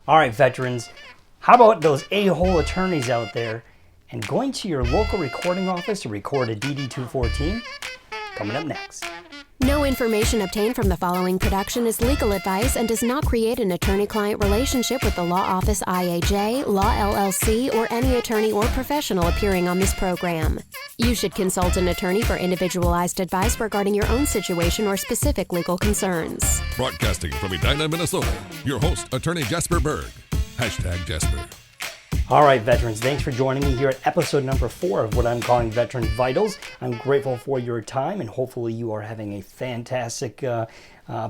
All right, veterans, how about those a-hole attorneys out there and going to your local recording office to record a DD214? Coming up next. No information obtained from the following production is legal advice and does not create an attorney-client relationship with the law office IAJ, Law LLC, or any attorney or professional appearing on this program. You should consult an attorney for individualized advice regarding your own situation or specific legal concerns. Broadcasting from Edina, Minnesota, your host, Attorney Jasper Berg. #Jasper. All right, veterans, thanks for joining me here at episode number 4 of what I'm calling Veteran Vitals. I'm grateful for your time, and hopefully you are having a fantastic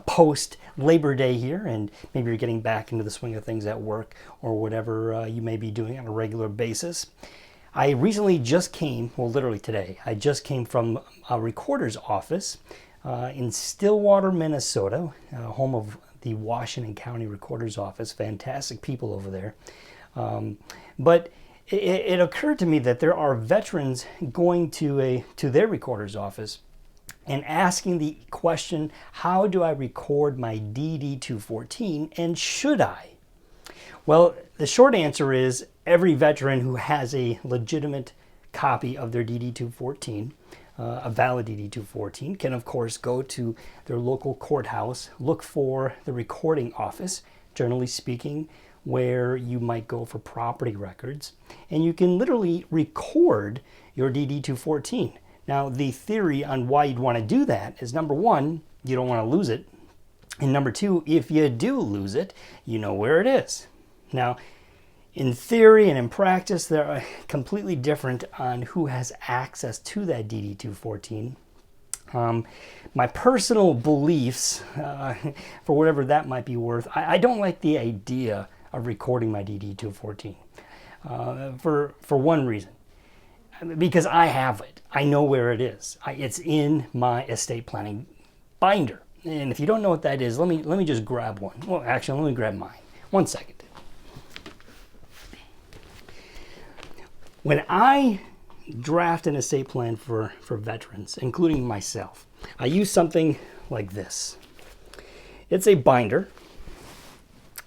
post-Labor Day here, and maybe you're getting back into the swing of things at work or whatever you may be doing on a regular basis. I recently just came, well, literally today, I just came from a recorder's office in Stillwater, Minnesota, home of the Washington County Recorder's Office. Fantastic people over there. But it occurred to me that there are veterans going to their recorder's office and asking the question, how do I record my DD214, and should I? Well, the short answer is every veteran who has a legitimate copy of their DD214, a valid DD214, can of course go to their local courthouse, look for the recording office, generally speaking, where you might go for property records, and you can literally record your DD214. Now, the theory on why you'd want to do that is, number one, you don't want to lose it, and number two, if you do lose it, you know where it is. Now, in theory and in practice, they're completely different on who has access to that DD214. My personal beliefs, for whatever that might be worth, I don't like the idea of recording my DD214 for one reason, because I have it. I know where it is. It's in my estate planning binder, and if you don't know what that is, let me just grab one. Well, actually, let me grab mine. 1 second. When I draft an estate plan for veterans, including myself, I use something like this. It's a binder.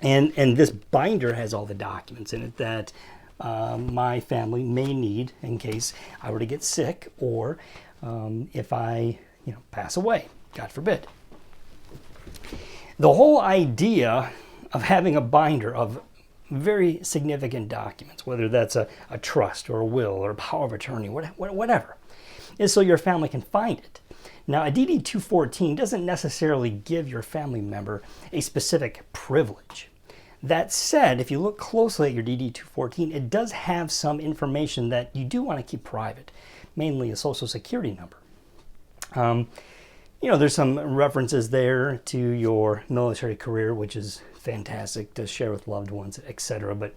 And this binder has all the documents in it that my family may need in case I were to get sick, or if I pass away, God forbid. The whole idea of having a binder of very significant documents, whether that's a trust or a will or a power of attorney, whatever, is so your family can find it. Now, a DD214 doesn't necessarily give your family member a specific privilege. That said, if you look closely at your DD214, it does have some information that you do want to keep private, mainly a social security number. There's some references there to your military career, which is fantastic to share with loved ones, etc. But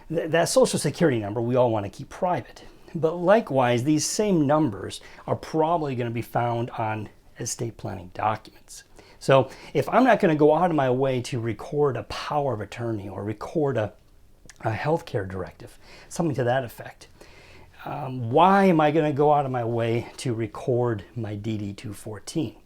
that social security number we all want to keep private. But likewise, these same numbers are probably going to be found on estate planning documents. So if I'm not going to go out of my way to record a power of attorney or record a healthcare directive, something to that effect, why am I going to go out of my way to record my DD214?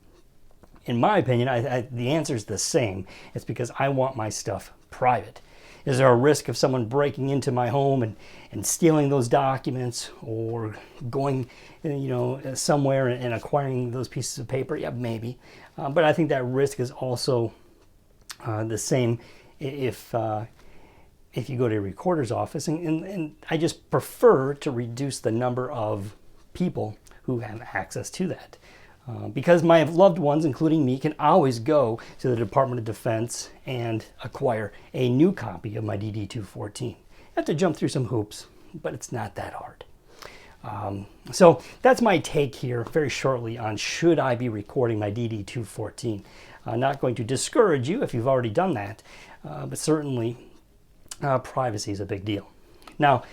In my opinion, the answer is the same. It's because I want my stuff private. Is there a risk of someone breaking into my home and stealing those documents, or going somewhere and acquiring those pieces of paper? Yeah, maybe. But I think that risk is also the same if you go to a recorder's office. And I just prefer to reduce the number of people who have access to that. Because my loved ones, including me, can always go to the Department of Defense and acquire a new copy of my DD214. I have to jump through some hoops, but it's not that hard. So that's my take here very shortly on should I be recording my DD214. I'm not going to discourage you if you've already done that, but certainly privacy is a big deal. Now,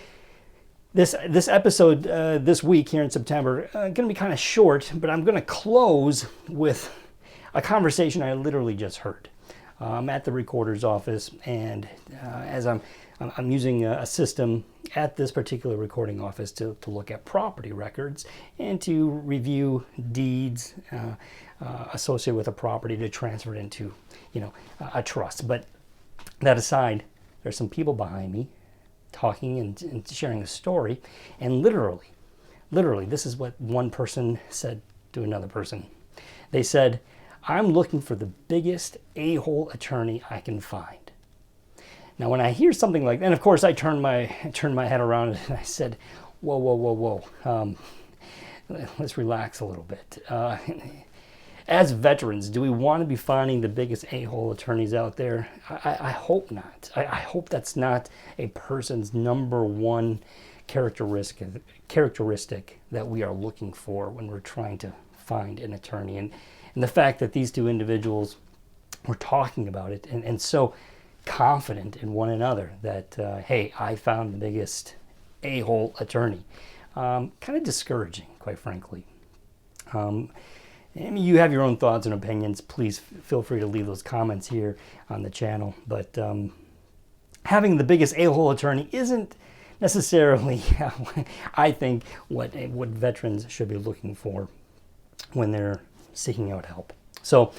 This episode this week here in September going to be kind of short, but I'm going to close with a conversation I literally just heard. I'm at the recorder's office, and as I'm using a system at this particular recording office to look at property records and to review deeds associated with a property to transfer it into a trust. But that aside, there's some people behind me talking and sharing a story, and literally, this is what one person said to another person. They said, "I'm looking for the biggest a-hole attorney I can find." Now, when I hear something like that, and of course I turned my head around and I said, whoa. Let's relax a little bit. As veterans, do we want to be finding the biggest a-hole attorneys out there? I hope not. I hope that's not a person's number one characteristic that we are looking for when we're trying to find an attorney. And the fact that these two individuals were talking about it and so confident in one another that, hey, I found the biggest a-hole attorney. Kind of discouraging, quite frankly. I mean, you have your own thoughts and opinions. Please feel free to leave those comments here on the channel. But having the biggest a-hole attorney isn't necessarily, I think, what veterans should be looking for when they're seeking out help. So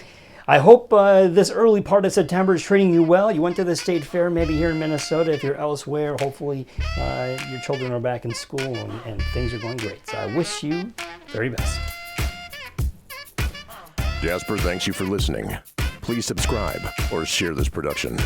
I hope this early part of September is treating you well. You went to the state fair, maybe here in Minnesota. If you're elsewhere, hopefully your children are back in school and things are going great. So I wish you very best. Jasper thanks you for listening. Please subscribe or share this production.